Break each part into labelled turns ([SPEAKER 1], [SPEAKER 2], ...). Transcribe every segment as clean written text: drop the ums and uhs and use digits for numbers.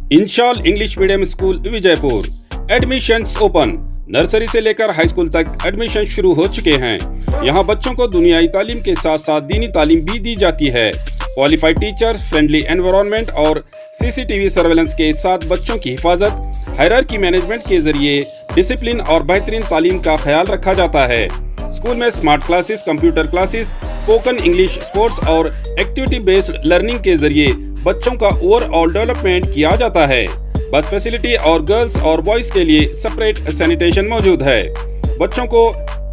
[SPEAKER 1] इंशाल English medium school Vijaypur admissions open. Nursery से लेकर high school तक एडमिशन शुरू हो चुके हैं। यहाँ बच्चों को दुनियाई तालीम के साथ साथ दीनी तालीम भी दी जाती है। क्वालिफाइड टीचर्स, फ्रेंडली एनवायरनमेंट और सीसीटीवी सर्वेलेंस के साथ बच्चों की हिफाजत, हायरार्की मैनेजमेंट के जरिए डिसिप्लिन और बेहतरीन तालीम का ख्याल रखा जाता है। स्कूल में smart classes, computer classes, spoken English, sports और एक्टिविटी बेस्ड लर्निंग के जरिए बच्चों का ओवरऑल डेवलपमेंट किया जाता है। बस फैसिलिटी और गर्ल्स और बॉयज के लिए सेपरेट सैनिटेशन मौजूद है। बच्चों को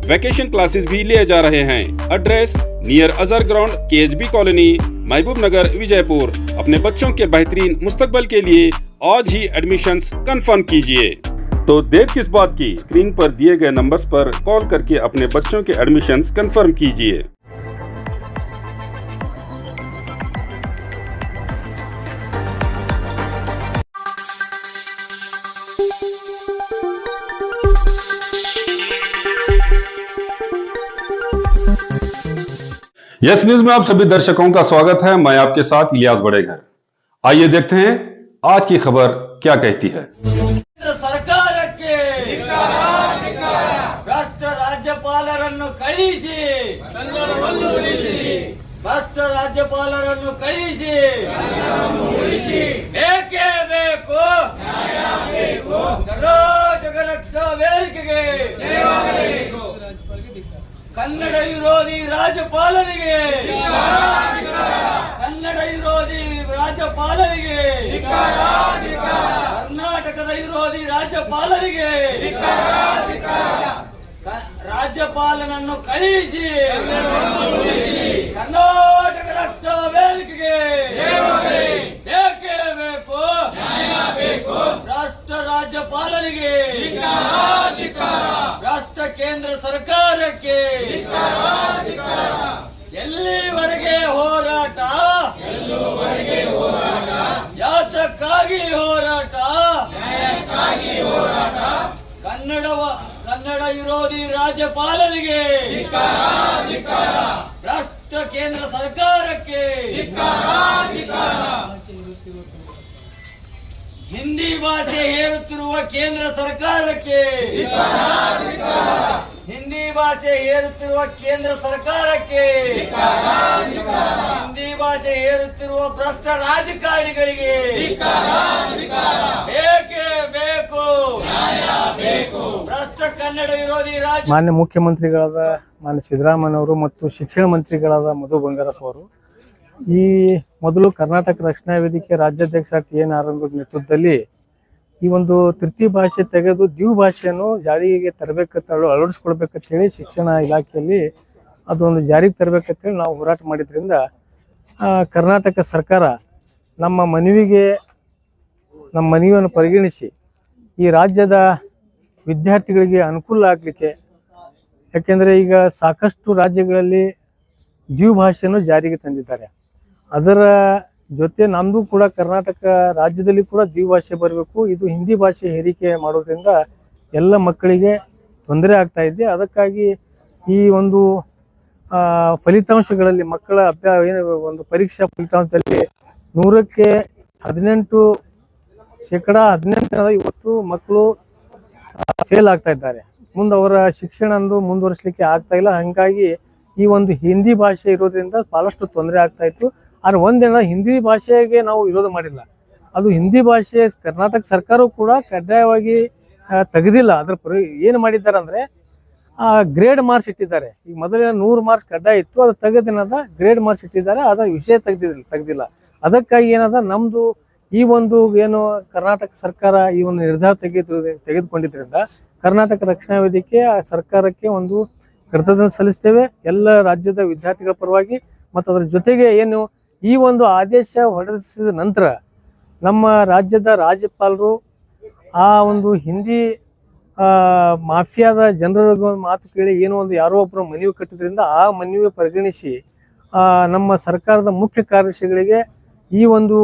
[SPEAKER 1] वैकेशन क्लासेस भी लिए जा रहे हैं। Address near Azhar ground, KHB colony, Mehboob Nagar, Vijaypur. अपने बच्चों के बेहतरीन मुस्तकबल के लिए आज ही एडमिशन्स कंफर्म कीजिए। तो देर किस बात की, स्क्रीन पर दिए गए नंबर्स पर कॉल करके अपने बच्चों के एडमिशन्स कंफर्म कीजिए।
[SPEAKER 2] यस न्यूज में आप सभी दर्शकों का स्वागत है। मैं आपके साथ इलियास बड़ेघर। आइए देखते हैं आज की खबर क्या कहती है।
[SPEAKER 3] ಸರ್ಕಾರಕ್ಕೆ ಭ್ರಷ್ಟ ರಾಜ್ಯಪಾಲರನ್ನು ಕಳಿಸಿ, ಭ್ರಷ್ಟ ರಾಜ್ಯಪಾಲರನ್ನು ಕಳಿಸಿ, ಬೇಕೇ ಬೇಕು ಕರ್ನಾಟಕ ರಕ್ಷಣಾ ವೇದಿಕೆಗೆ, ಕನ್ನಡ ವಿರೋಧಿ ರಾಜ್ಯಪಾಲರಿಗೆ, ಕನ್ನಡ ವಿರೋಧಿ ರಾಜ್ಯಪಾಲರಿಗೆ, ಕರ್ನಾಟಕದ ವಿರೋಧಿ ರಾಜ್ಯಪಾಲರಿಗೆ ರಾಜ್ಯಪಾಲನನ್ನು ಕಳಿಸಿ, ಕರ್ನಾಟಕ ರಕ್ಷಣಾ ವೇದಿಕೆಗೆ ಬೇಕೇ ಬೇಕು ಭ್ರಷ್ಟ ರಾಜ್ಯಪಾಲರಿಗೆ, ಭ್ರಷ್ಟ ಕೇಂದ್ರ ಸರ್ಕಾರಕ್ಕೆ ಎಲ್ಲಿವರೆಗೆ ಹೋರಾಟ, ಯಾತಕ್ಕಾಗಿ ಹೋರಾಟ, ಕನ್ನಡ ವಿರೋಧಿ ರಾಜ್ಯಪಾಲರಿಗೆ, ಭ್ರಷ್ಟ ಕೇಂದ್ರ ಸರ್ಕಾರಕ್ಕೆ, ಹಿಂದಿ ಭಾಷೆ ಹೇರುತ್ತಿರುವ ಕೇಂದ್ರ ಸರ್ಕಾರಕ್ಕೆ, ಹಿಂದಿ ಭಾಷೆ ಹೇರುತ್ತಿರುವ ಕೇಂದ್ರ ಸರ್ಕಾರಕ್ಕೆ, ಹಿಂದಿ ಭಾಷೆ ಹೇರುತ್ತಿರುವ ಭ್ರಷ್ಟ ರಾಜಕಾರಣಿಗಳಿಗೆ ಬೇಕೇ ಬೇಕು ಭ್ರಷ್ಟ ಕನ್ನಡ ವಿರೋಧಿ ರಾಜ್ಯ.
[SPEAKER 4] ಮಾನ್ಯ ಮುಖ್ಯಮಂತ್ರಿಗಳಾದ ಮಾನ್ಯ ಸಿದ್ದರಾಮಯ್ಯನವರು ಮತ್ತು ಶಿಕ್ಷಣ ಮಂತ್ರಿಗಳಾದ ಮಧು ಬಂಗಾರಪ್ಪ ಅವರು ಈ ಮೊದಲು ಕರ್ನಾಟಕ ರಕ್ಷಣಾ ವೇದಿಕೆ ರಾಜ್ಯಾಧ್ಯಕ್ಷ ಟಿ.ಎನ್. ಆರಂಭದ ನೇತೃತ್ವದಲ್ಲಿ ಈ ಒಂದು ತೃತೀಯ ಭಾಷೆ ತೆಗೆದು ದ್ವಿಭಾಷೆಯನ್ನು ಭಾಷೆಯನ್ನು ಜಾರಿಗೆ ತರಬೇಕಂತ ಅಳವಡಿಸ್ಕೊಳ್ಬೇಕಂತ ಹೇಳಿ ಶಿಕ್ಷಣ ಇಲಾಖೆಯಲ್ಲಿ ಅದೊಂದು ಜಾರಿಗೆ ತರಬೇಕಂತೇಳಿ ನಾವು ಹೋರಾಟ ಮಾಡಿದ್ರಿಂದ ಕರ್ನಾಟಕ ಸರ್ಕಾರ ನಮ್ಮ ಮನವಿಯನ್ನು ಪರಿಗಣಿಸಿ ಈ ರಾಜ್ಯದ ವಿದ್ಯಾರ್ಥಿಗಳಿಗೆ ಅನುಕೂಲ ಆಗಲಿಕ್ಕೆ, ಯಾಕೆಂದರೆ ಈಗ ಸಾಕಷ್ಟು ರಾಜ್ಯಗಳಲ್ಲಿ ದ್ವಿಭಾಷೆಯನ್ನು ಜಾರಿಗೆ ತಂದಿದ್ದಾರೆ. ಅದರ ಜೊತೆ ನಮ್ಮದು ಕೂಡ ಕರ್ನಾಟಕ ರಾಜ್ಯದಲ್ಲಿ ಕೂಡ ದ್ವಿಭಾಷೆ ಬರಬೇಕು. ಇದು ಹಿಂದಿ ಭಾಷೆ ಹೇರಿಕೆ ಮಾಡೋದ್ರಿಂದ ಎಲ್ಲ ಮಕ್ಕಳಿಗೆ ತೊಂದರೆ ಆಗ್ತಾ ಇದೆ. ಅದಕ್ಕಾಗಿ ಈ ಒಂದು ಫಲಿತಾಂಶಗಳಲ್ಲಿ ಮಕ್ಕಳ ಒಂದು ಪರೀಕ್ಷಾ ಫಲಿತಾಂಶದಲ್ಲಿ 100ಕ್ಕೆ 18% ಇವತ್ತು ಮಕ್ಕಳು ಫೇಲ್ ಆಗ್ತಾ ಇದ್ದಾರೆ. ಮುಂದೆ ಅವರ ಶಿಕ್ಷಣ ಮುಂದುವರಿಸಲಿಕ್ಕೆ ಆಗ್ತಾ ಇಲ್ಲ. ಹಾಗಾಗಿ ಈ ಒಂದು ಹಿಂದಿ ಭಾಷೆ ಇರೋದ್ರಿಂದ ಬಹಳಷ್ಟು ತೊಂದರೆ ಆಗ್ತಾ ಇತ್ತು. ಆದ್ರೆ ಒಂದೇನ ಹಿಂದಿ ಭಾಷೆಗೆ ನಾವು ವಿರೋಧ ಮಾಡಿಲ್ಲ. ಅದು ಹಿಂದಿ ಭಾಷೆ ಕರ್ನಾಟಕ ಸರ್ಕಾರವು ಕೂಡ ಕಡ್ಡಾಯವಾಗಿ ತೆಗೆದಿಲ್ಲ. ಅದ್ರ ಏನು ಮಾಡಿದ್ದಾರೆ ಅಂದರೆ ಗ್ರೇಡ್ ಮಾರ್ಕ್ಸ್ ಇಟ್ಟಿದ್ದಾರೆ. ಈಗ ಮೊದಲಿನ 100 ಮಾರ್ಕ್ಸ್ ಕಡ್ಡಾಯ ಇತ್ತು, ಅದು ತೆಗೆದೇನದ ಗ್ರೇಡ್ ಮಾರ್ಕ್ಸ್ ಇಟ್ಟಿದ್ದಾರೆ. ಅದ ವಿಷಯ ತೆಗೆದಿಲ್ಲ. ಅದಕ್ಕಾಗಿ ಏನದ ನಮ್ಮದು ಈ ಒಂದು ಏನು ಕರ್ನಾಟಕ ಸರ್ಕಾರ ಈ ಒಂದು ನಿರ್ಧಾರ ತೆಗೆದುಕೊಂಡಿದ್ರಿಂದ ಕರ್ನಾಟಕ ರಕ್ಷಣಾ ವೇದಿಕೆ ಸರ್ಕಾರಕ್ಕೆ ಒಂದು ಕೃತಜ್ಞತೆ ಸಲ್ಲಿಸ್ತೇವೆ ಎಲ್ಲ ರಾಜ್ಯದ ವಿದ್ಯಾರ್ಥಿಗಳ ಪರವಾಗಿ. ಮತ್ತು ಅದರ ಜೊತೆಗೆ ಏನು ಈ ಒಂದು ಆದೇಶ ಹೊರಡಿಸಿದ ನಂತರ ನಮ್ಮ ರಾಜ್ಯದ ರಾಜ್ಯಪಾಲರು ಆ ಒಂದು ಹಿಂದಿ ಮಾಫಿಯಾದ ಜನರ ಮಾತು ಕೇಳಿ ಏನೋ ಒಂದು ಯಾರೋ ಒಬ್ಬರು ಮನವಿ ಕಟ್ಟಿದ್ರಿಂದ ಆ ಮನವಿ ಪರಿಗಣಿಸಿ ನಮ್ಮ ಸರ್ಕಾರದ ಮುಖ್ಯ ಕಾರ್ಯದರ್ಶಿಗಳಿಗೆ ಈ ಒಂದು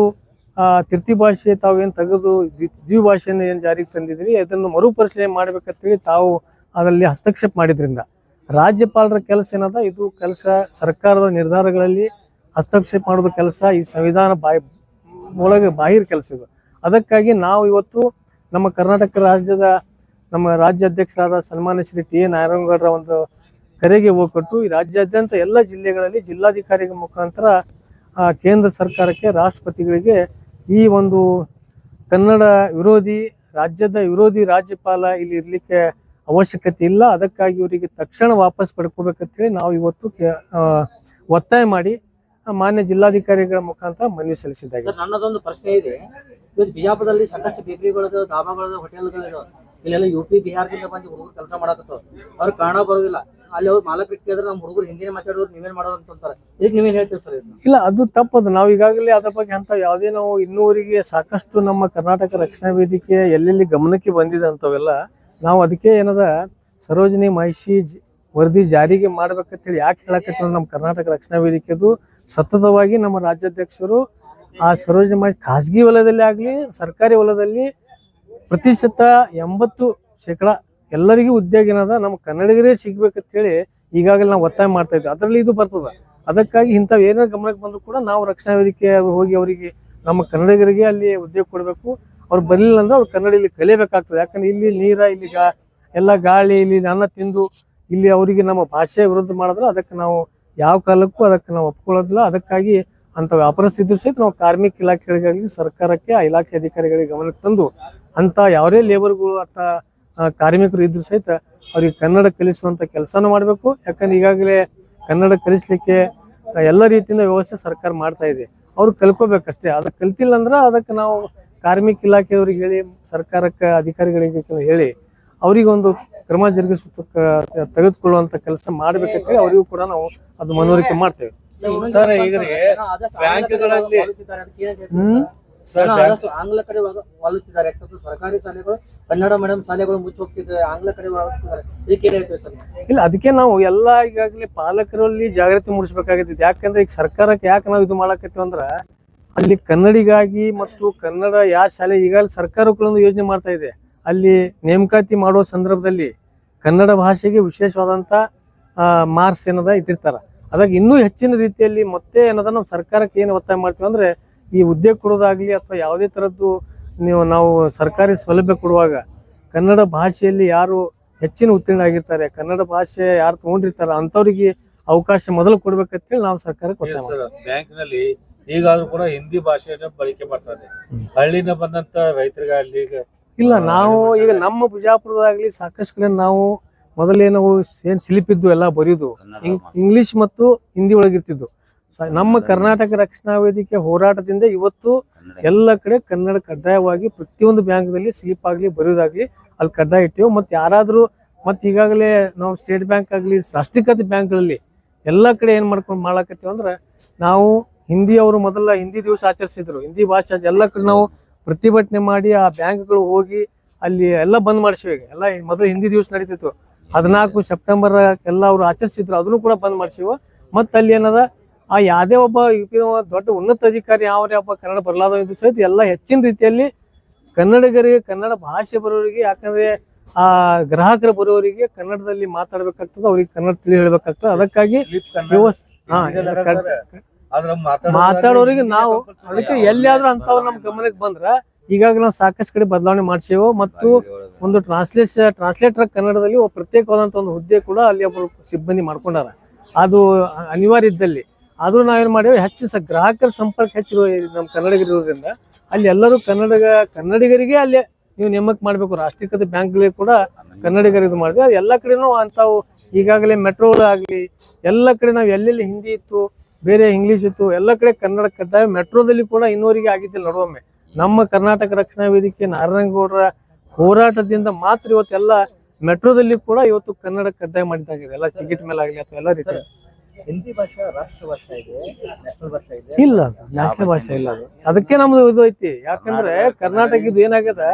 [SPEAKER 4] ತೃತೀಯ ಭಾಷೆ ತಾವೇನು ತೆಗೆದು ದ್ವಿಭಾಷೆಯನ್ನು ಏನು ಜಾರಿಗೆ ತಂದಿದ್ರಿ ಅದನ್ನು ಮರುಪರಿಶೀಲನೆ ಮಾಡಬೇಕಂತೇಳಿ ತಾವು ಅದರಲ್ಲಿ ಹಸ್ತಕ್ಷೇಪ ಮಾಡಿದ್ರಿಂದ ರಾಜ್ಯಪಾಲರ ಕೆಲಸ ಏನದ, ಇದು ಕೆಲಸ ಸರ್ಕಾರದ ನಿರ್ಧಾರಗಳಲ್ಲಿ ಹಸ್ತಕ್ಷೇಪ ಮಾಡೋದು ಕೆಲಸ ಈ ಸಂವಿಧಾನ ಒಳಗೆ ಬಾಹಿರ ಕೆಲಸ ಇದು. ಅದಕ್ಕಾಗಿ ನಾವು ಇವತ್ತು ನಮ್ಮ ಕರ್ನಾಟಕ ರಾಜ್ಯದ ನಮ್ಮ ರಾಜ್ಯಾಧ್ಯಕ್ಷರಾದ ಸನ್ಮಾನ್ಯ ಶ್ರೀ ಟಿ ಎ ನಾರಾಯಣಗೌಡರ ಒಂದು ಕರೆಗೆ ಹೋಗ್ಕೊಟ್ಟು ಈ ರಾಜ್ಯಾದ್ಯಂತ ಎಲ್ಲ ಜಿಲ್ಲೆಗಳಲ್ಲಿ ಜಿಲ್ಲಾಧಿಕಾರಿಗಳ ಮುಖಾಂತರ ಕೇಂದ್ರ ಸರ್ಕಾರಕ್ಕೆ, ರಾಷ್ಟ್ರಪತಿಗಳಿಗೆ ಈ ಒಂದು ಕನ್ನಡ ವಿರೋಧಿ ರಾಜ್ಯದ ವಿರೋಧಿ ರಾಜ್ಯಪಾಲ ಇಲ್ಲಿ ಇರಲಿಕ್ಕೆ ಅವಶ್ಯಕತೆ ಇಲ್ಲ, ಅದಕ್ಕಾಗಿ ಇವರಿಗೆ ತಕ್ಷಣ ವಾಪಸ್ ಪಡ್ಕೋಬೇಕಂತೇಳಿ ನಾವು ಇವತ್ತು ಒತ್ತಾಯ ಮಾಡಿ ಮಾನ್ಯ ಜಿಲ್ಲಾಧಿಕಾರಿಗಳ ಮುಖಾಂತರ ಮನವಿ ಸಲ್ಲಿಸಿದ್ದಾರೆ.
[SPEAKER 5] ಸರ್, ನನ್ನದೊಂದು ಪ್ರಶ್ನೆ ಇದೆ. ಇವತ್ತು ಬಿಜಾಪುರದಲ್ಲಿ ಸಾಕಷ್ಟು ಬೇಕರಿಗಳದು, ಧಾಬಾಗಳದು, ಹೋಟೆಲ್ಗಳಿದಾವ. ಇಲ್ಲೆಲ್ಲ UP ಬಿಹಾರದಿಂದ ಬಂದು ಹುಡುಗರು ಕೆಲಸ ಮಾಡಕತ್ತಾವ. ಅವ್ರು ಕನ್ನಡ ಬರೋದಿಲ್ಲ. ಅಲ್ಲಿ ಅವ್ರು ಮಾಲಕ್ ಕೇಳಿದ್ರೆ ನಮ್ಮ ಹುಡುಗರು ಹಿಂದಿನೇ ಮಾತಾಡೋರು ನೀವೇನ್ ಮಾಡೋದು ಅಂತಾರೆ. ಇದಕ್ಕೆ ನೀವೇನ್ ಹೇಳ್ತೀವಿ ಸರ್?
[SPEAKER 4] ಇಲ್ಲ, ಅದು ತಪ್ಪದು. ನಾವು ಈಗಾಗಲೇ ಅದ್ರ ಬಗ್ಗೆ ಅಂತ ಯಾವುದೇ ನಾವು ಇನ್ನೂವರೆಗೆ ಸಾಕಷ್ಟು ನಮ್ಮ ಕರ್ನಾಟಕ ರಕ್ಷಣಾ ವೇದಿಕೆ ಎಲ್ಲೆಲ್ಲಿ ಗಮನಕ್ಕೆ ಬಂದಿದೆ ಅಂತವೆಲ್ಲ ನಾವು ಅದಕ್ಕೆ ಏನದ ಸರೋಜಿನಿ ಮಹಿಷಿ ವರದಿ ಜಾರಿಗೆ ಮಾಡ್ಬೇಕಂತೇಳಿ ಯಾಕೆ ಹೇಳಕತ್ತೀವಿ, ನಮ್ಮ ಕರ್ನಾಟಕ ರಕ್ಷಣಾ ವೇದಿಕೆದು ಸತತವಾಗಿ ನಮ್ಮ ರಾಜ್ಯಾಧ್ಯಕ್ಷರು ಆ ಸರೋಜಿನಿ ಮಹಿಷಿ ಖಾಸಗಿ ವಲಯದಲ್ಲಿ ಆಗಲಿ ಸರ್ಕಾರಿ ವಲಯದಲ್ಲಿ ಪ್ರತಿಶತ 80% ಎಲ್ಲರಿಗೂ ಉದ್ಯೋಗ ಏನದ ನಮ್ಮ ಕನ್ನಡಿಗರೇ ಸಿಗ್ಬೇಕಂತೇಳಿ ಈಗಾಗಲೇ ನಾವು ಒತ್ತಾಯ ಮಾಡ್ತಾ ಇದ್ವಿ. ಅದರಲ್ಲಿ ಇದು ಬರ್ತದ. ಅದಕ್ಕಾಗಿ ಇಂಥವು ಏನಾರ ಗಮನಕ್ಕೆ ಬಂದರೂ ಕೂಡ ನಾವು ರಕ್ಷಣಾ ವೇದಿಕೆ ಹೋಗಿ ಅವರಿಗೆ ನಮ್ಮ ಕನ್ನಡಿಗರಿಗೆ ಅಲ್ಲಿ ಉದ್ಯೋಗ ಕೊಡಬೇಕು. ಅವ್ರು ಬರಲಿಲ್ಲ ಅಂದ್ರೆ ಅವ್ರು ಕನ್ನಡ ಇಲ್ಲಿ ಕಲಿಯಬೇಕಾಗ್ತದೆ. ಯಾಕಂದ್ರೆ ಇಲ್ಲಿ ನೀರ, ಇಲ್ಲಿ ಎಲ್ಲ ಗಾಳಿ, ಇಲ್ಲಿ ಅನ್ನ ತಿಂದು ಇಲ್ಲಿ ಅವರಿಗೆ ನಮ್ಮ ಭಾಷೆ ವಿರುದ್ಧ ಮಾಡಿದ್ರೆ ಅದಕ್ಕೆ ನಾವು ಯಾವ ಕಾಲಕ್ಕೂ ಅದಕ್ಕೆ ನಾವು ಒಪ್ಕೊಳ್ಳೋದಿಲ್ಲ. ಅದಕ್ಕಾಗಿ ಅಂಥ ಅಪರಿಸ್ಥಿತಿ ಸಹಿತ ನಾವು ಕಾರ್ಮಿಕ ಇಲಾಖೆಗಳಿಗಾಗಿ ಸರ್ಕಾರಕ್ಕೆ, ಆ ಇಲಾಖೆ ಅಧಿಕಾರಿಗಳಿಗೆ ಗಮನಕ್ಕೆ ತಂದು ಅಂಥ ಯಾವುದೇ ಲೇಬರ್ಗಳು ಅಥವಾ ಕಾರ್ಮಿಕರು ಇದ್ರು ಸಹಿತ ಅವ್ರಿಗೆ ಕನ್ನಡ ಕಲಿಸುವಂಥ ಕೆಲಸನೂ ಮಾಡಬೇಕು. ಯಾಕಂದ್ರೆ ಈಗಾಗಲೇ ಕನ್ನಡ ಕಲಿಸ್ಲಿಕ್ಕೆ ಎಲ್ಲ ರೀತಿಯಿಂದ ವ್ಯವಸ್ಥೆ ಸರ್ಕಾರ ಮಾಡ್ತಾ ಇದೆ. ಅವ್ರು ಕಲ್ಕೋಬೇಕಷ್ಟೇ. ಅದಕ್ಕೆ ಕಲ್ತಿಲ್ಲ ಅಂದ್ರೆ ಅದಕ್ಕೆ ನಾವು ಕಾರ್ಮಿಕ ಇಲಾಖೆಯವ್ರಿಗೆ ಹೇಳಿ, ಸರ್ಕಾರಕ್ಕೆ ಅಧಿಕಾರಿಗಳಿಗೆ ಹೇಳಿ ಅವರಿಗೊಂದು ಕ್ರಮ ತೆಗೆದುಕೊಳ್ಳುವಂಥ ಕೆಲಸ ಮಾಡ್ಬೇಕಂತೇಳಿ ಅವರಿಗೂ ಕೂಡ ನಾವು ಅದು ಮನವರಿಕೆ ಮಾಡ್ತೇವೆ.
[SPEAKER 6] ಸರ್, ಈಗ ಬ್ಯಾಂಕ್ಗಳಲ್ಲಿ
[SPEAKER 5] ಆಂಗ್ಲ ಕಡೆ ವಾಲುತ್ತಿದ್ದಾರೆ. ಸರ್ಕಾರಿ ಶಾಲೆಗಳು ಕನ್ನಡ ಮೀಡಿಯಂ ಶಾಲೆಗಳು ಮುಚ್ಚಿ ಹೋಗ್ತಿದ್ದಾರೆ, ಆಂಗ್ಲ ಕಡೆ ವಾಲುತ್ತಿದ್ದಾರೆ. ಇದಕ್ಕೆ ಸರ್?
[SPEAKER 4] ಇಲ್ಲ, ಅದಕ್ಕೆ ನಾವು ಎಲ್ಲ ಈಗಾಗಲೇ ಪಾಲಕರಲ್ಲಿ ಜಾಗೃತಿ ಮೂಡಿಸ್ಬೇಕಾಗಿತ್ತು. ಯಾಕಂದ್ರೆ ಈಗ ಸರ್ಕಾರಕ್ಕೆ ಯಾಕೆ ನಾವು ಇದು ಮಾಡಕತ್ತೀವಿ ಅಂದ್ರೆ ಅಲ್ಲಿ ಕನ್ನಡಿಗಾಗಿ ಮತ್ತು ಕನ್ನಡ ಯಾವ ಶಾಲೆ ಈಗಾಗಲೇ ಸರ್ಕಾರಗಳೊಂದು ಯೋಜನೆ ಮಾಡ್ತಾ ಇದೆ. ಅಲ್ಲಿ ನೇಮಕಾತಿ ಮಾಡುವ ಸಂದರ್ಭದಲ್ಲಿ ಕನ್ನಡ ಭಾಷೆಗೆ ವಿಶೇಷವಾದಂಥ ಮಾರ್ಕ್ಸ್ ಏನದ ಇಟ್ಟಿರ್ತಾರ. ಅದಾಗ ಇನ್ನೂ ಹೆಚ್ಚಿನ ರೀತಿಯಲ್ಲಿ ಮತ್ತೆ ಏನದ ನಾವು ಸರ್ಕಾರಕ್ಕೆ ಏನು ಒತ್ತಾಯ ಮಾಡ್ತೀವಿ ಅಂದ್ರೆ ಈ ಉದ್ಯೋಗ ಕೊಡೋದಾಗ್ಲಿ ಅಥವಾ ಯಾವುದೇ ಥರದ್ದು ನಾವು ಸರ್ಕಾರಿ ಸೌಲಭ್ಯ ಕೊಡುವಾಗ ಕನ್ನಡ ಭಾಷೆಯಲ್ಲಿ ಯಾರು ಹೆಚ್ಚಿನ ಉತ್ತೀರ್ಣ ಆಗಿರ್ತಾರೆ, ಕನ್ನಡ ಭಾಷೆ ಯಾರು ತಗೊಂಡಿರ್ತಾರ ಅಂಥವ್ರಿಗೆ ಅವಕಾಶ ಮೊದಲು ಕೊಡ್ಬೇಕಂತೇಳಿ ನಾವು ಸರ್ಕಾರಕ್ಕೆ ಒತ್ತಾಯ ಮಾಡ್ತೀವಿ.
[SPEAKER 6] ಬ್ಯಾಂಕ್ನಲ್ಲಿ ಈಗಾದ್ರೂ ಕೂಡ ಹಿಂದಿ ಭಾಷೆಯನ್ನು ಬಳಕೆ ಮಾಡ್ತಾರೆ. ಹಳ್ಳಿನ ಬಂದಂತ ರೈತರಿಗಾಗ್ಲಿ
[SPEAKER 4] ಇಲ್ಲ, ನಾವು ಈಗ ನಮ್ಮ ಬಿಜಾಪುರದಾಗ್ಲಿ ಸಾಕಷ್ಟು ಕಡೆ ನಾವು ಮೊದಲೇ ನಾವು ಏನ್ ಸ್ಲಿಪ್ ಇದ್ದು ಎಲ್ಲ ಬರೆಯುದು ಇಂಗ್ಲಿಷ್ ಮತ್ತು ಹಿಂದಿ ಒಳಗಿರ್ತಿದ್ದು. ನಮ್ಮ ಕರ್ನಾಟಕ ರಕ್ಷಣಾ ವೇದಿಕೆ ಹೋರಾಟದಿಂದ ಇವತ್ತು ಎಲ್ಲ ಕಡೆ ಕನ್ನಡ ಕಡ್ಡಾಯವಾಗಿ ಪ್ರತಿಯೊಂದು ಬ್ಯಾಂಕ್ದಲ್ಲಿ ಸ್ಲಿಪ್ ಆಗ್ಲಿ ಬರೆಯೋದಾಗ್ಲಿ ಅಲ್ಲಿ ಕಡ್ಡಾಯ ಇಟ್ಟಿವಿ. ಮತ್ತು ಯಾರಾದ್ರೂ ಮತ್ತೆ ಈಗಾಗಲೇ ನಾವು ಸ್ಟೇಟ್ ಬ್ಯಾಂಕ್ ಆಗ್ಲಿ ರಾಷ್ಟ್ರೀಕೃತ ಬ್ಯಾಂಕ್ಗಳಲ್ಲಿ ಎಲ್ಲ ಕಡೆ ಏನ್ ಮಾಡಕತ್ತೀವಿ ಅಂದ್ರೆ ನಾವು ಹಿಂದಿ ಅವರು ಮೊದಲ ಹಿಂದಿ ದಿವಸ ಆಚರಿಸಿದ್ರು, ಹಿಂದಿ ಭಾಷೆ ಎಲ್ಲ ಕಡೆ ನಾವು ಪ್ರತಿಭಟನೆ ಮಾಡಿ ಆ ಬ್ಯಾಂಕ್ಗಳು ಹೋಗಿ ಅಲ್ಲಿ ಎಲ್ಲ ಬಂದ್ ಮಾಡಿಸಿವಿ. ಎಲ್ಲ ಮೊದಲು ಹಿಂದಿ ದಿವಸ ನಡೀತಿತ್ತು, 14 ಸೆಪ್ಟೆಂಬರ್ ಎಲ್ಲ ಅವರು ಆಚರಿಸಿದ್ರು, ಅದನ್ನು ಕೂಡ ಬಂದ್ ಮಾಡಿಸಿವ. ಮತ್ತು ಅಲ್ಲಿ ಏನದ ಆ ಯಾವುದೇ ಒಬ್ಬ ದೊಡ್ಡ ಉನ್ನತ ಅಧಿಕಾರಿ ಯಾವ ಕನ್ನಡ ಬರಲಾದ ಸಹಿತ ಎಲ್ಲ ಹೆಚ್ಚಿನ ರೀತಿಯಲ್ಲಿ ಕನ್ನಡಿಗರಿಗೆ, ಕನ್ನಡ ಭಾಷೆ ಬರೋರಿಗೆ, ಯಾಕಂದ್ರೆ ಆ ಗ್ರಾಹಕರು ಬರೋರಿಗೆ ಕನ್ನಡದಲ್ಲಿ ಮಾತಾಡ್ಬೇಕಾಗ್ತದೆ, ಅವ್ರಿಗೆ ಕನ್ನಡ ತಿಳಿ ಹೇಳ್ಬೇಕಾಗ್ತದೆ. ಅದಕ್ಕಾಗಿ ಮಾತಾಡೋರಿಗೆ ನಾವು ಅದಕ್ಕೆ ಎಲ್ಲಿಯಾದ್ರೂ ಅಂತವ್ರು ನಮ್ ಗಮನಕ್ಕೆ ಬಂದ್ರ ಈಗಾಗಲೇ ನಾವು ಸಾಕಷ್ಟು ಕಡೆ ಬದಲಾವಣೆ ಮಾಡ್ಸೇವು. ಮತ್ತು ಒಂದು ಟ್ರಾನ್ಸ್ಲೇಟರ್ ಕನ್ನಡದಲ್ಲಿ ಪ್ರತ್ಯೇಕವಾದಂತ ಒಂದು ಹುದ್ದೆ ಕೂಡ ಅಲ್ಲಿ ಒಬ್ಬರು ಸಿಬ್ಬಂದಿ ಮಾಡ್ಕೊಂಡಾರ. ಅದು ಅನಿವಾರ್ಯ ಇದ್ದಲ್ಲಿ ಆದ್ರೂ ನಾವೇನ್ ಮಾಡೇವಿ, ಹೆಚ್ಚು ಗ್ರಾಹಕರ ಸಂಪರ್ಕ ಹೆಚ್ಚು ನಮ್ಮ ಕನ್ನಡಿಗರಿರೋದ್ರಿಂದ ಅಲ್ಲಿ ಎಲ್ಲರೂ ಕನ್ನಡಿಗರಿಗೆ ಅಲ್ಲಿ ನೀವು ನೇಮಕ ಮಾಡ್ಬೇಕು. ರಾಷ್ಟ್ರೀಕೃತ ಬ್ಯಾಂಕ್ಗಳಿಗೆ ಕೂಡ ಕನ್ನಡಿಗರಿಗೆ ಇದು ಮಾಡಿದ್ವಿ. ಅದು ಎಲ್ಲ ಕಡೆನೂ ಅಂತಾವು ಈಗಾಗಲೇ ಮೆಟ್ರೋಗಳಾಗ್ಲಿ ಎಲ್ಲ ಕಡೆ ನಾವು ಎಲ್ಲೆಲ್ಲಿ ಹಿಂದಿ ಇತ್ತು, ಬೇರೆ ಇಂಗ್ಲಿಷ್ ಇತ್ತು, ಎಲ್ಲ ಕಡೆ ಕನ್ನಡ ಕಡ್ಡಾಯ. ಮೆಟ್ರೋದಲ್ಲಿ ಕೂಡ ಇನ್ನೂರಿಗೆ ಆಗಿದ್ದಿಲ್ಲ ನಡುವೊಮ್ಮೆ. ನಮ್ಮ ಕರ್ನಾಟಕ ರಕ್ಷಣಾ ವೇದಿಕೆ ನಾರಾಯಣಗೌಡರ ಹೋರಾಟದಿಂದ ಮಾತ್ರ ಇವತ್ತೆಲ್ಲ ಮೆಟ್ರೋದಲ್ಲಿ ಕೂಡ ಇವತ್ತು ಕನ್ನಡ ಕಡ್ಡಾಯ ಮಾಡಿದ್ದಾಗಿದೆ, ಎಲ್ಲ ಟಿಕೆಟ್ ಮೇಲೆ ಆಗಲಿ ಅಥವಾ ಎಲ್ಲ ರೀತಿ.
[SPEAKER 5] ಹಿಂದಿ ಭಾಷೆ ರಾಷ್ಟ್ರ ಭಾಷೆ ಇದೆ, ನ್ಯಾಷನಲ್ ಭಾಷೆ ಇದೆ?
[SPEAKER 4] ಇಲ್ಲ, ನ್ಯಾಷನಲ್ ಭಾಷೆ ಇಲ್ಲ ಅದು. ಅದಕ್ಕೆ ನಮ್ದು ಇದು ಐತಿ. ಯಾಕಂದ್ರೆ ಕರ್ನಾಟಕ ಇದು ಏನಾಗ್ಯದ,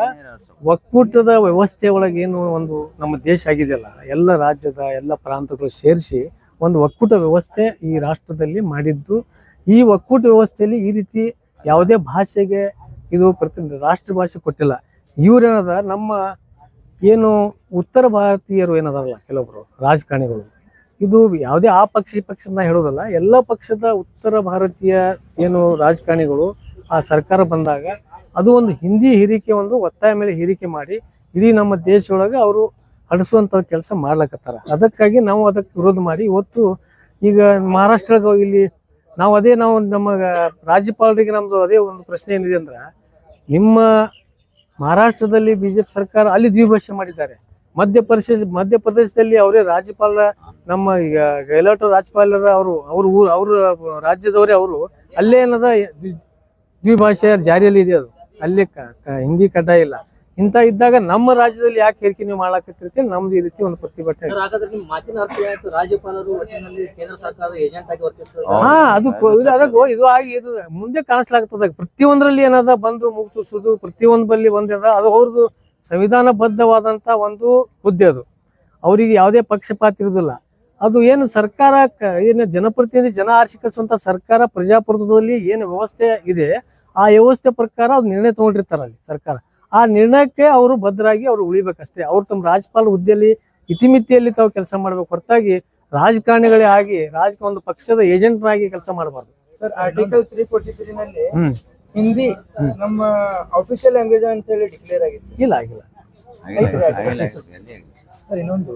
[SPEAKER 4] ಒಕ್ಕೂಟದ ವ್ಯವಸ್ಥೆ ಒಳಗೆ ಏನು ಒಂದು ನಮ್ಮ ದೇಶ ಆಗಿದೆಯಲ್ಲ, ಎಲ್ಲ ರಾಜ್ಯದ ಎಲ್ಲ ಪ್ರಾಂತಗಳು ಸೇರಿಸಿ ಒಂದು ಒಕ್ಕೂಟ ವ್ಯವಸ್ಥೆ ಈ ರಾಷ್ಟ್ರದಲ್ಲಿ ಮಾಡಿದ್ದು. ಈ ಒಕ್ಕೂಟ ವ್ಯವಸ್ಥೆಯಲ್ಲಿ ಈ ರೀತಿ ಯಾವುದೇ ಭಾಷೆಗೆ ಇದು ರಾಷ್ಟ್ರ ಭಾಷೆ ಕೊಟ್ಟಿಲ್ಲ. ಇವ್ರೇನದ ನಮ್ಮ ಏನು ಉತ್ತರ ಭಾರತೀಯರು ಏನದಾರಲ್ಲ ಕೆಲವೊಬ್ರು ರಾಜಕಾರಣಿಗಳು, ಇದು ಯಾವುದೇ ಆ ಪಕ್ಷ ಈ ಪಕ್ಷದ ಹೇಳೋದಲ್ಲ, ಎಲ್ಲ ಪಕ್ಷದ ಉತ್ತರ ಭಾರತೀಯ ಏನು ರಾಜಕಾರಣಿಗಳು ಆ ಸರ್ಕಾರ ಬಂದಾಗ ಅದು ಒಂದು ಹಿಂದಿ ಹಿರಿಕೆ ಒಂದು ಒತ್ತಾಯ ಮೇಲೆ ಹಿರಿಕೆ ಮಾಡಿ ಇಡೀ ನಮ್ಮ ದೇಶದೊಳಗೆ ಅವರು ಹಡಿಸುವಂಥ ಕೆಲಸ ಮಾಡ್ಲಕತ್ತಾರ. ಅದಕ್ಕಾಗಿ ನಾವು ಅದಕ್ಕೆ ವಿರೋಧ ಮಾಡಿ ಇವತ್ತು ಈಗ ಮಹಾರಾಷ್ಟ್ರಕ್ಕೆ ಇಲ್ಲಿ ನಾವು ನಮ್ಮ ರಾಜ್ಯಪಾಲರಿಗೆ ನಮ್ದು ಅದೇ ಒಂದು ಪ್ರಶ್ನೆ ಏನಿದೆ ಅಂದ್ರೆ, ನಿಮ್ಮ ಮಹಾರಾಷ್ಟ್ರದಲ್ಲಿ ಬಿಜೆಪಿ ಸರ್ಕಾರ ಅಲ್ಲಿ ದ್ವಿಭಾಷೆ ಮಾಡಿದ್ದಾರೆ. ಮಧ್ಯಪ್ರದೇಶದಲ್ಲಿ ಅವರೇ ರಾಜ್ಯಪಾಲ ನಮ್ಮ ಈಗ ಗೆಹ್ಲೋಟ್ ರಾಜ್ಯಪಾಲರ ಅವ್ರ ರಾಜ್ಯದವರೇ ಅವರು ಅಲ್ಲೇ ಏನದ ದ್ವಿಭಾಷೆ ಜಾರಿಯಲ್ಲಿ ಇದೆ. ಅದು ಅಲ್ಲೇ ಹಿಂದಿ ಕಡ್ಡಾಯ ಇಲ್ಲ. ಇಂಥ ಇದ್ದಾಗ ನಮ್ಮ ರಾಜ್ಯದಲ್ಲಿ ಯಾಕೆ ಹೇರಿಕೆ ನೀವು ಮಾಡಾಕತ್ತಿರ್ತೀವಿ, ನಮ್ದು ಈ ರೀತಿ ಒಂದು ಪ್ರತಿಭಟನೆ.
[SPEAKER 5] ಹಾಗಾದ್ರೆ ನಿಮ್ಮ ಮಾತಿನ ಅರ್ಥ ಏನಾಯ್ತು? ರಾಜ್ಯಪಾಲರು ಒಟ್ಟಿನಲ್ಲಿ ಕೇಂದ್ರ ಸರ್ಕಾರದ ಏಜೆಂಟ್ ಆಗಿ ವರ್ತಿಸ್ತಾರೆ.
[SPEAKER 4] ಅದಕ್ಕೆ ಇದು ಆಗಿ ಇದು ಮುಂದೆ ಕಾಣಿಸ್ಲಾಗ್ತದ. ಪ್ರತಿಯೊಂದರಲ್ಲಿ ಏನದ ಬಂದು ಮುಗಿಸೋದು, ಪ್ರತಿಯೊಂದು ಬಲ್ಲಿ ಒಂದೇದ ಅದು ಅವ್ರದ್ದು ಸಂವಿಧಾನಬದ್ಧವಾದಂತ ಒಂದು ಹುದ್ದೆ. ಅದು ಅವರಿಗೆ ಯಾವುದೇ ಪಕ್ಷಪಾತ ಇರುವುದಿಲ್ಲ. ಅದು ಏನು ಸರ್ಕಾರ ಏನು ಜನಪ್ರತಿನಿಧಿ ಜನ ಆರಿಸಿ ಕಳಿಸುವಂತ ಸರ್ಕಾರ ಪ್ರಜಾಪ್ರಭುತ್ವದಲ್ಲಿ ಏನು ವ್ಯವಸ್ಥೆ ಇದೆ ಆ ವ್ಯವಸ್ಥೆ ಪ್ರಕಾರ ಅವ್ರು ನಿರ್ಣಯ ತಗೊಂಡಿರ್ತಾರ ಅಲ್ಲಿ ಸರ್ಕಾರ. ಆ ನಿರ್ಣಯಕ್ಕೆ ಅವರು ಬದ್ಧರಾಗಿ ಅವ್ರು ಉಳಿಬೇಕಷ್ಟೇ. ಅವ್ರು ತಮ್ಮ ರಾಜ್ಯಪಾಲ ಹುದ್ದೆಯಲ್ಲಿ ಇತಿಮಿತಿಯಲ್ಲಿ ತಾವು ಕೆಲಸ ಮಾಡ್ಬೇಕು ಹೊರತಾಗಿ ರಾಜಕಾರಣಿಗಳೇ ಆಗಿ ಒಂದು ಪಕ್ಷದ ಏಜೆಂಟ್ನಾಗಿ ಕೆಲಸ ಮಾಡಬಾರ್ದು.
[SPEAKER 7] ಸರ್, ಆರ್ಟಿಕಲ್ 343 ನಲ್ಲಿ ಹಿಂದಿ ನಮ್ಮ ಅಫಿಷಿಯಲ್ ಲ್ಯಾಂಗ್ವೇಜ್ ಅಂತ ಹೇಳಿ ಡಿಕ್ಲೇರ್ ಆಗಿತ್ತು.
[SPEAKER 4] ಇಲ್ಲ, ಆಗಿಲ್ಲ.
[SPEAKER 7] ಸರ್, ಇನ್ನೊಂದು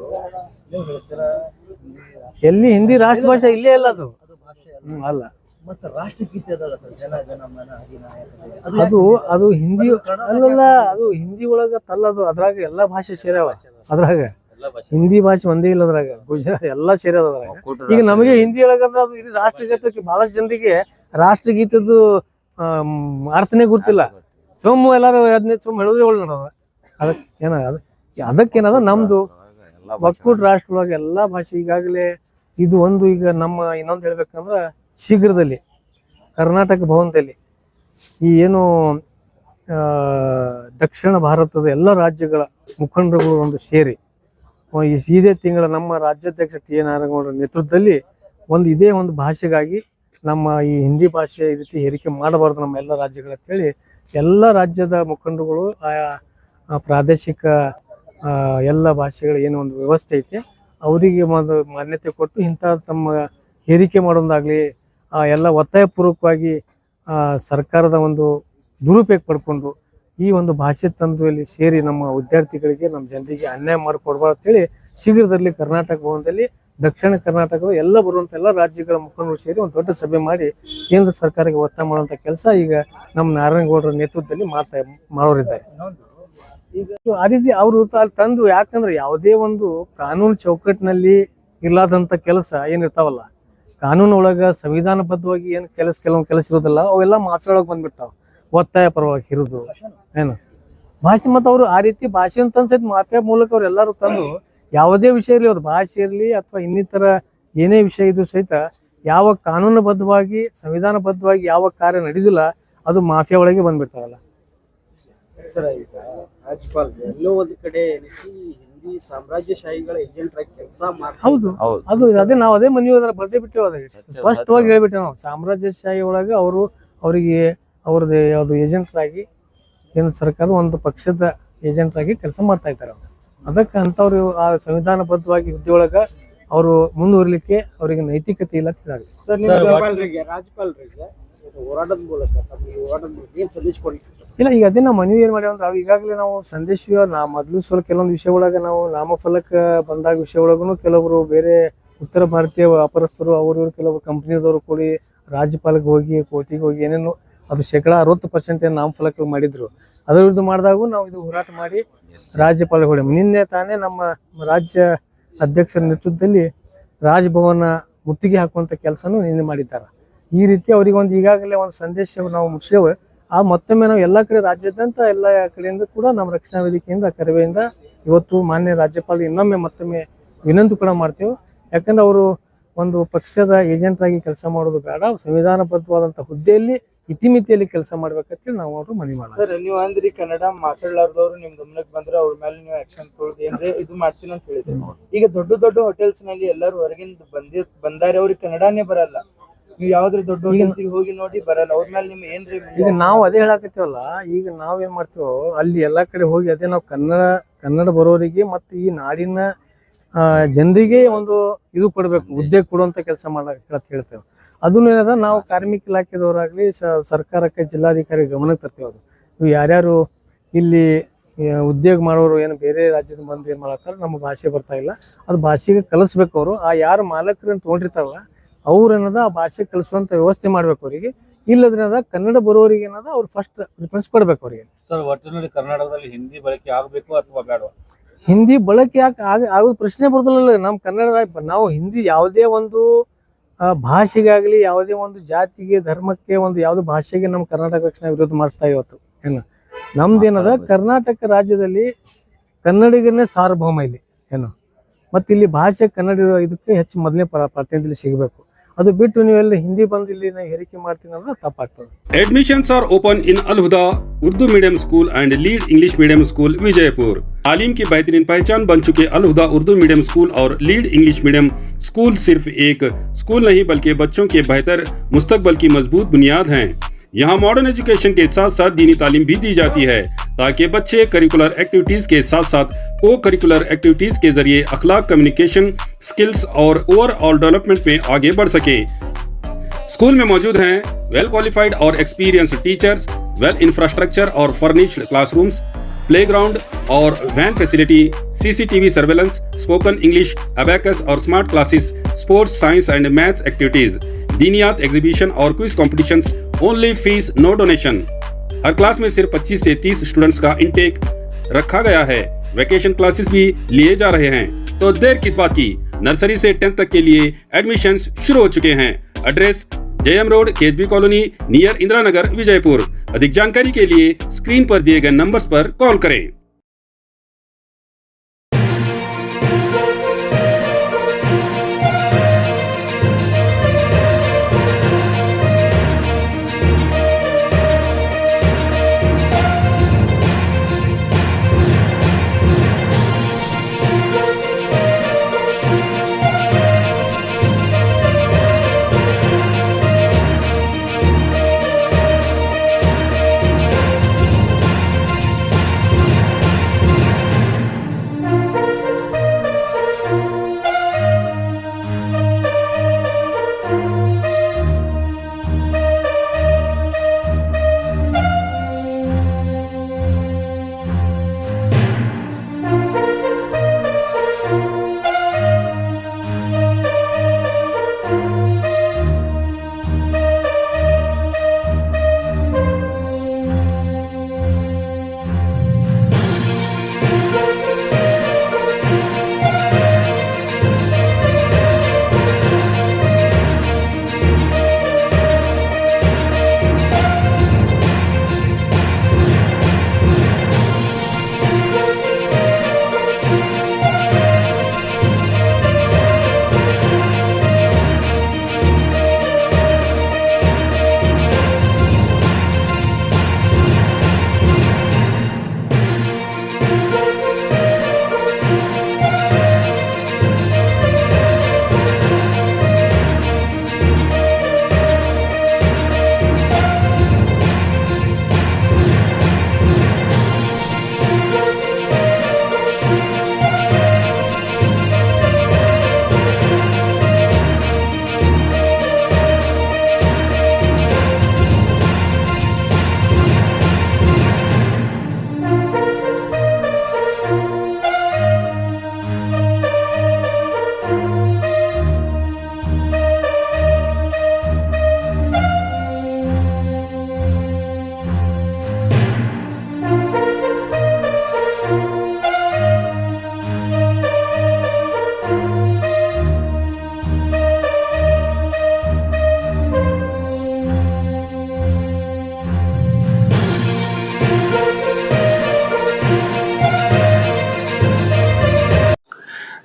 [SPEAKER 4] ಎಲ್ಲಿ ಹಿಂದಿ ರಾಷ್ಟ್ರ ಭಾಷೆ ಇಲ್ಲೇ ಇಲ್ಲ. ಅದು ಅಲ್ಲ.
[SPEAKER 7] ಮತ್ತೆ ರಾಷ್ಟ್ರಗೀತೆ ಅದಲ್ಲ ಸರ್, ಜನ ಜನಮನ
[SPEAKER 4] ಅದು ಹಿಂದಿ ಅಲ್ಲಲ್ಲ. ಅದು ಹಿಂದಿ ಒಳಗ ತಲ್ಲದು. ಅದ್ರಾಗ ಎಲ್ಲಾ ಭಾಷೆ ಸೇರ್ಯಾವ. ಅದ್ರಾಗ ಹಿಂದಿ ಭಾಷೆ ಒಂದೇ ಇಲ್ಲ. ಅದ್ರಾಗ ಗುಜರಾತ್ ಎಲ್ಲಾ ಸೇರ್ಯಾವ ಅದ್ರಾಗ. ಈಗ ನಮಗೆ ಹಿಂದಿ ಒಳಗಂದ್ರೆ ಅದು ಇಲ್ಲಿ ರಾಷ್ಟ್ರಗೀತೆ ಬಹಳಷ್ಟು ಜನರಿಗೆ ರಾಷ್ಟ್ರಗೀತದ್ದು ಅರ್ಥನೇ ಗೊತ್ತಿಲ್ಲ. ಸೋಮು ಎಲ್ಲಾರು ಸೋಮು ಹೇಳೋದೇ ಒಳ್ಳೆ ನೋಡೋದು. ಅದಕ್ಕೇನದ ನಮ್ದು ಒಕ್ಕೂಟ ರಾಷ್ಟ್ರದೊಳಗೆ ಎಲ್ಲಾ ಭಾಷೆ ಈಗಾಗಲೇ ಇದು ಒಂದು. ಈಗ ನಮ್ಮ ಇನ್ನೊಂದು ಹೇಳ್ಬೇಕಂದ್ರ ಶೀಘ್ರದಲ್ಲಿ ಕರ್ನಾಟಕ ಭವನದಲ್ಲಿ ಈ ಏನು ದಕ್ಷಿಣ ಭಾರತದ ಎಲ್ಲ ರಾಜ್ಯಗಳ ಮುಖಂಡರುಗಳು ಒಂದು ಸೇರಿ ಇದೇ ತಿಂಗಳ ನಮ್ಮ ರಾಜ್ಯಾಧ್ಯಕ್ಷ ಟಿ ನಾರಾಯಣಗೌಡರ ನೇತೃತ್ವದಲ್ಲಿ ಇದೇ ಒಂದು ಭಾಷೆಗಾಗಿ ನಮ್ಮ ಈ ಹಿಂದಿ ಭಾಷೆ ಈ ರೀತಿ ಹೇರಿಕೆ ಮಾಡಬಾರ್ದು ನಮ್ಮ ಎಲ್ಲ ರಾಜ್ಯಗಳ ಅಂತೇಳಿ ಎಲ್ಲ ರಾಜ್ಯದ ಮುಖಂಡರುಗಳು ಆಯಾ ಪ್ರಾದೇಶಿಕ ಎಲ್ಲ ಭಾಷೆಗಳ ಏನು ಒಂದು ವ್ಯವಸ್ಥೆ ಐತೆ ಅವರಿಗೆ ಒಂದು ಮಾನ್ಯತೆ ಕೊಟ್ಟು ಇಂಥ ತಮ್ಮ ಹೇರಿಕೆ ಮಾಡೋದಾಗ್ಲಿ ಎಲ್ಲ ಒತ್ತಾಯಪೂರ್ವಕವಾಗಿ ಸರ್ಕಾರದ ಒಂದು ದುರುಪಯೋಗ ಪಡ್ಕೊಂಡು ಈ ಒಂದು ಭಾಷೆ ತಂದುವಲ್ಲಿ ಸೇರಿ ನಮ್ಮ ವಿದ್ಯಾರ್ಥಿಗಳಿಗೆ ನಮ್ಮ ಜನರಿಗೆ ಅನ್ಯಾಯ ಮಾಡಿಕೊಡ್ಬಾರ್ದು ಅಂತೇಳಿ ಶೀಘ್ರದಲ್ಲಿ ಕರ್ನಾಟಕ ಭವನದಲ್ಲಿ ದಕ್ಷಿಣ ಕರ್ನಾಟಕದ ಎಲ್ಲ ಬರುವಂಥ ಎಲ್ಲ ರಾಜ್ಯಗಳ ಮುಖಂಡರು ಸೇರಿ ಒಂದು ದೊಡ್ಡ ಸಭೆ ಮಾಡಿ ಕೇಂದ್ರ ಸರ್ಕಾರಕ್ಕೆ ಒತ್ತಾಯ ಮಾಡುವಂಥ ಕೆಲಸ ಈಗ ನಮ್ಮ ನಾರಾಯಣಗೌಡರ ನೇತೃತ್ವದಲ್ಲಿ ಮಾಡೋರಿದ್ದಾರೆ. ಈಗ ಆ ರೀತಿ ಅವರು ಅಲ್ಲಿ ತಂದು, ಯಾಕಂದ್ರೆ ಯಾವುದೇ ಒಂದು ಕಾನೂನು ಚೌಕಟ್ಟಿನಲ್ಲಿ ಇರ್ಲಾದಂಥ ಕೆಲಸ ಏನಿರ್ತಾವಲ್ಲ, ಕಾನೂನು ಒಳಗ ಸಂವಿಧಾನಬದ್ಧವಾಗಿ ಏನು ಕೆಲವೊಂದು ಕೆಲಸ ಇರೋದಿಲ್ಲ, ಅವೆಲ್ಲ ಮಾಫಿ ಒಳಗೆ ಬಂದ್ಬಿಡ್ತಾವ. ಒತ್ತಾಯ ಪರವಾಗಿ ಇರೋದು ಏನು ಭಾಷೆ. ಮತ್ತು ಅವರು ಆ ರೀತಿ ಭಾಷೆ ಅಂತ ಸಹಿತ ಮಾಫಿಯಾ ಮೂಲಕ ಅವ್ರು ಎಲ್ಲರೂ ತಂದು ಯಾವುದೇ ವಿಷಯ ಇರಲಿ, ಅದು ಭಾಷೆ ಇರಲಿ ಅಥವಾ ಇನ್ನಿತರ ಏನೇ ವಿಷಯ ಇದ್ರೂ ಸಹಿತ ಯಾವ ಕಾನೂನುಬದ್ಧವಾಗಿ ಸಂವಿಧಾನಬದ್ಧವಾಗಿ ಯಾವ ಕಾರ್ಯ ನಡೆದಿಲ್ಲ ಅದು ಮಾಫಿಯಾ ಒಳಗೆ ಬಂದ್ಬಿಡ್ತಾವಲ್ಲ.
[SPEAKER 7] ಸರ್, ಈಗ ರಾಜ್ಯಪಾಲರು ಎಲ್ಲೋ ಒಂದು ಕಡೆ ಹಿಂದಿ ಸಾಮ್ರಾಜ್ಯಶಾಹಿಗಳ ಏಜೆಂಟ್ ಆಗಿ ಕೆಲಸ ಮಾಡ್ತಾರೆ.
[SPEAKER 4] ಹೌದು, ಅದು ಅದೇ ನಾವು ಅದೇ ಮನೆಯೋದ್ರ ಬರ್ದೇ ಬಿಟ್ಟೇವೆ. ಅದೇ ಸ್ಪಷ್ಟವಾಗಿ ಹೇಳ್ಬಿಟ್ಟೆ ನಾವು. ಸಾಮ್ರಾಜ್ಯಶಾಹಿ ಒಳಗೆ ಅವರಿಗೆ ಅವ್ರದ್ದು ಯಾವುದು ಏಜೆಂಟ್ರಾಗಿ ಕೇಂದ್ರ ಸರ್ಕಾರ ಒಂದು ಪಕ್ಷದ ಏಜೆಂಟ್ರಾಗಿ ಕೆಲಸ ಮಾಡ್ತಾ ಇದ್ದಾರೆ. ಅದಕ್ಕೆ ಅಂಥವ್ರು ಆ ಸಂವಿಧಾನಬದ್ಧವಾಗಿ ಹುದ್ದೆಯೊಳಗ ಅವರು ಮುಂದುವರಿಲಿಕ್ಕೆ ಅವರಿಗೆ ನೈತಿಕತೆ ಇಲ್ಲ.
[SPEAKER 7] ರಾಜ್ಯಪಾಲರಿಗೆ ಹೋರಾಟದ ಮೂಲಕ ಏನ್ ಸಂದೇಶ ಕೊಡ್ಲಿಕ್ಕೆ
[SPEAKER 4] ಇಲ್ಲ, ಈಗ ಅದೇ ನಾವು ಮನವಿ ಏನ್ ಮಾಡ್ಯಾವ ಅಂದ್ರೆ ಈಗಾಗಲೇ ನಾವು ಸಂದೇಶ ಮೊದಲು ಸ್ವಲ್ಪ ಕೆಲವೊಂದು ವಿಷಯ ಒಳಗ ನಾವು ನಾಮಫಲಕ ಬಂದಾಗ ವಿಷಯ ಒಳಗೂ ಕೆಲವರು ಬೇರೆ ಉತ್ತರ ಭಾರತೀಯ ವ್ಯಾಪಾರಸ್ಥರು ಅವರು ಕೆಲವರು ಕಂಪ್ನಿದವರು ಕೂಡಿ ರಾಜ್ಯಪಾಲಕ್ಕೆ ಹೋಗಿ ಕೋರ್ಟಿಗೆ ಹೋಗಿ ಏನೇನು ಅದು 60% ಏನು ನಾಮಫಲಕಗಳು ಮಾಡಿದ್ರು. ಅದರ ವಿರುದ್ಧ ಮಾಡಿದಾಗೂ ನಾವು ಇದು ಹೋರಾಟ ಮಾಡಿ ರಾಜ್ಯಪಾಲಕ್ಕೆ ಹೊಡೆ ನಿನ್ನೆ ತಾನೇ ನಮ್ಮ ರಾಜ್ಯ ಅಧ್ಯಕ್ಷರ ನೇತೃತ್ವದಲ್ಲಿ ರಾಜಭವನ ಮುತ್ತಿಗೆ ಹಾಕುವಂಥ ಕೆಲಸನೂ ನಿನ್ನೆ ಮಾಡಿದ್ದಾರೆ. ಈ ರೀತಿ ಅವರಿಗೆ ಒಂದು ಈಗಾಗಲೇ ಒಂದು ಸಂದೇಶ ನಾವು ಮುಗಿಸೇವೆ. ಮತ್ತೊಮ್ಮೆ ನಾವು ಎಲ್ಲ ಕಡೆ ರಾಜ್ಯಾದ್ಯಂತ ಎಲ್ಲ ಕಡೆಯಿಂದ ಕೂಡ ನಮ್ಮ ರಕ್ಷಣಾ ವೇದಿಕೆಯಿಂದ ಕರವೆಯಿಂದ ಇವತ್ತು ಮಾನ್ಯ ರಾಜ್ಯಪಾಲರು ಇನ್ನೊಮ್ಮೆ ಮತ್ತೊಮ್ಮೆ ವಿನಂತಿ ಕೂಡ ಮಾಡ್ತೇವೆ. ಯಾಕಂದ್ರೆ ಅವರು ಒಂದು ಪಕ್ಷದ ಏಜೆಂಟ್ರಾಗಿ ಕೆಲಸ ಮಾಡೋದು ಬೇಡ, ಸಂವಿಧಾನಬದ್ಧವಾದಂಥ ಹುದ್ದೆಯಲ್ಲಿ ಇತಿಮಿತಿಯಲ್ಲಿ ಕೆಲಸ ಮಾಡ್ಬೇಕಂತೇಳಿ ನಾವು ಅವರು ಮನವಿ ಮಾಡೋದು.
[SPEAKER 7] ಸರ್, ನೀವು ಅಂದ್ರಿ ಕನ್ನಡ ಮಾತಾಡ್ಲಾರ್ದವ್ರು ನಿಮ್ ಗಮನಕ್ಕೆ ಬಂದ್ರೆ ಅವ್ರ ಮೇಲೆ ನೀವು ಆಕ್ಷನ್ ತೊಗೊಳ್ಳಿ ಅಂದ್ರೆ ಇದು ಮಾಡ್ತೀನಿ ಅಂತ ಹೇಳಿದ್ರಿ. ಈಗ ದೊಡ್ಡ ದೊಡ್ಡ ಹೋಟೆಲ್ಸ್ ನಲ್ಲಿ ಎಲ್ಲರೂ ಹೊರಗಿಂದ ಬಂದಾರೆ, ಅವ್ರಿಗೆ ಕನ್ನಡನೇ ಬರಲ್ಲ. ನೀವು ಯಾವ್ದ್ರ ದೊಡ್ಡ ಹೋಟೆಲ್ಸಿಗೆ ಹೋಗಿ ನೋಡಿ ಬರಲ್ಲ, ಅವ್ರ ಮೇಲೆ ನಿಮ್ ಏನ್ರಿ?
[SPEAKER 4] ಈಗ ನಾವು ಅದೇ ಹೇಳಾಕತ್ತೀವಲ್ಲ, ಈಗ ನಾವ್ ಏನ್ ಮಾಡ್ತೀವೋ ಅಲ್ಲಿ ಎಲ್ಲಾ ಕಡೆ ಹೋಗಿ ಅದೇ ನಾವು ಕನ್ನಡ ಬರೋರಿಗೆ ಮತ್ತು ಈ ನಾಡಿನ ಜನರಿಗೆ ಒಂದು ಇದು ಕೊಡ್ಬೇಕು, ಹುದ್ದೆ ಕೊಡುವಂತ ಕೆಲಸ ಮಾಡಕ್ ಹೇಳ್ತೇವೆ. ಅದನ್ನು ಏನದ ನಾವು ಕಾರ್ಮಿಕ ಇಲಾಖೆದವರಾಗ್ಲಿ ಸರ್ಕಾರಕ್ಕೆ ಜಿಲ್ಲಾಧಿಕಾರಿ ಗಮನಕ್ಕೆ ತರ್ತೇವೆ. ಅದು ಇವು ಯಾರ್ಯಾರು ಇಲ್ಲಿ ಉದ್ಯೋಗ ಮಾಡೋರು ಏನು ಬೇರೆ ರಾಜ್ಯದ ಬಂದು ಏನು ಮಾಡತ್ತಾರ ನಮ್ಮ ಭಾಷೆ ಬರ್ತಾ ಇಲ್ಲ, ಅದು ಭಾಷೆಗೆ ಕಲಿಸ್ಬೇಕು. ಅವರು ಆ ಯಾರು ಮಾಲಕರನ್ನು ತೊಗೊಂಡಿರ್ತಾರಲ್ಲ ಅವ್ರು ಏನದ ಆ ಭಾಷೆ ಕಲಿಸುವಂಥ ವ್ಯವಸ್ಥೆ ಮಾಡ್ಬೇಕು ಅವರಿಗೆ. ಇಲ್ಲದ್ರಿಂದ ಕನ್ನಡ ಬರೋರಿಗೆ ಏನದ ಅವ್ರು ಫಸ್ಟ್ ಪ್ರಿಫರೆನ್ಸ್ ಕೊಡ್ಬೇಕು ಅವರಿಗೆ.
[SPEAKER 6] ಸರ್, ಒಟ್ಟಿನಲ್ಲಿ ಕರ್ನಾಟಕದಲ್ಲಿ ಹಿಂದಿ ಬಳಕೆ ಆಗಬೇಕು ಅಥವಾ ಬೇಡವಾ?
[SPEAKER 4] ಹಿಂದಿ ಬಳಕೆ ಯಾಕೆ ಆಗೋದು ಪ್ರಶ್ನೆ ಬರೋದಿಲ್ಲ. ನಮ್ಮ ಕನ್ನಡ ನಾವು ಹಿಂದಿ ಯಾವುದೇ ಒಂದು ಭಾಷೆಗಾಗಲಿ ಯಾವುದೇ ಒಂದು ಜಾತಿಗೆ ಧರ್ಮಕ್ಕೆ ಒಂದು ಯಾವುದೇ ಭಾಷೆಗೆ ನಮ್ಮ ಕರ್ನಾಟಕ ರಕ್ಷಣೆ ವಿರೋಧ ಮಾಡಿಸ್ತಾ ಇವತ್ತು ಏನು ನಮ್ದೇನದ ಕರ್ನಾಟಕ ರಾಜ್ಯದಲ್ಲಿ ಕನ್ನಡಿಗರನ್ನೇ ಸಾರ್ವಭೌಮ ಇಲ್ಲಿ ಏನು, ಮತ್ತು ಇಲ್ಲಿ ಭಾಷೆ ಕನ್ನಡ ಇದಕ್ಕೆ ಹೆಚ್ಚು ಮೊದಲನೇ ಪ್ರಾತಿನಿಧ್ಯ ಸಿಗಬೇಕು. ಅದು ಬಿಟ್ಟು ನೀವೆಲ್ಲ ಹಿಂದಿ ಬಂದು ಇಲ್ಲಿ ನಾವು ಹೇರಿಕೆ ಮಾಡ್ತೀನಿ ಅಂದ್ರೆ ತಪ್ಪಾಗ್ತದೆ.
[SPEAKER 1] Admissions are open in Al Huda Urdu medium school and lead English medium school Vijaypur. तालीम की बेहतरीन पहचान बन चुके अल हुदा उर्दू मीडियम स्कूल और लीड इंग्लिश मीडियम स्कूल सिर्फ एक स्कूल नहीं बल्कि बच्चों के बेहतर मुस्तकबल की मजबूत बुनियाद हैं। यहाँ मॉडर्न एजुकेशन के साथ साथ दीनी तालीम भी दी जाती है ताकि बच्चे करिकुलर एक्टिविटीज के साथ साथ को करिकुलर एक्टिविटीज के जरिए अखलाक, कम्युनिकेशन स्किल्स और ओवरऑल डेवलपमेंट में आगे बढ़ सके। स्कूल में मौजूद हैं वेल क्वालिफाइड और एक्सपीरियंस्ड टीचर्स, वेल इंफ्रास्ट्रक्चर और फर्निश्ड क्लासरूम्स, प्लेग्राउंड और van facility, CCTV surveillance, spoken English, abacus और smart classes, sports, science and maths activities, दीनियात एग्जीबिशन और quiz competitions, only fees no donation. हर क्लास में सिर्फ 25 से 30 स्टूडेंट्स का इंटेक रखा गया है। वेकेशन क्लासेस भी लिए जा रहे हैं, तो देर किस बात की, नर्सरी से 10th तक के लिए एडमिशंस शुरू हो चुके हैं। Address JM road, KSB colony, near Indira Nagar, Vijaypur. अधिक जानकारी के लिए स्क्रीन पर दिए गए नंबर्स पर कॉल करें।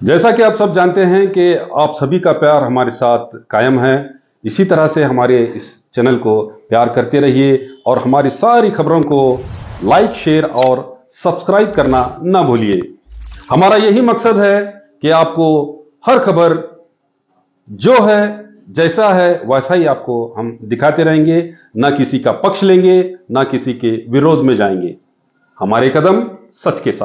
[SPEAKER 2] जैसा कि आप सब जानते हैं कि आप सभी का प्यार हमारे साथ कायम है। इसी तरह से हमारे इस चैनल को प्यार करते रहिए और हमारी सारी खबरों को लाइक, शेयर और सब्सक्राइब करना ना भूलिए। हमारा यही मकसद है कि आपको हर खबर जो है जैसा है वैसा ही आपको हम दिखाते रहेंगे, ना किसी का पक्ष लेंगे, ना किसी के विरोध में जाएंगे। हमारे कदम सच के साथ।